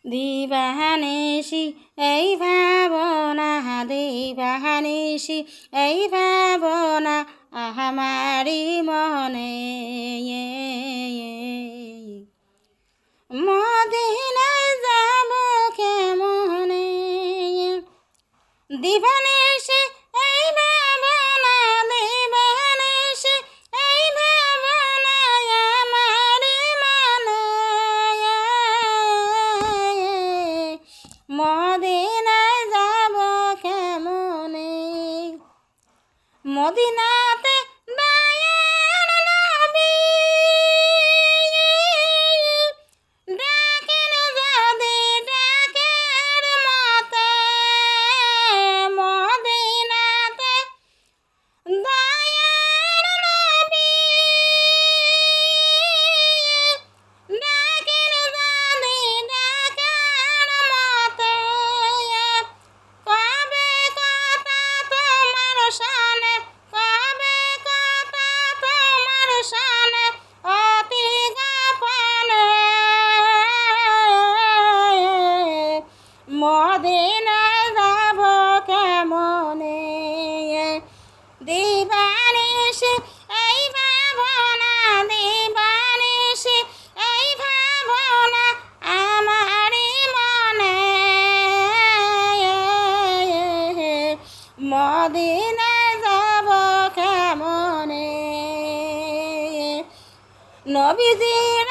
দিবানিশি এই ভাবনা, দিবানিশি এই ভাবনা আমারি মনে। মদিনায় যাব কেমনে, দিবানিশি এই ভাবনা, দিবানিশি এই ভাবনা আমারি মনে। মদিনায় যাব কেমনে, মদিনাতে দয়াল নবী ডাকেন যদি ডাকের মতে, মদিনাতে দয়াল নবী ডাকেন যদি ডাকের মতে, কবে কথা তোমার শানে, কবে কথা তোমার শানে অতি গোপনে। মদিনায় যাব কেমনে, দিবানিশি এই ভাবনা, দিবানিশি এই ভাবনা আমারি মনে। মদিনায় যাব কেমনে, নবীজির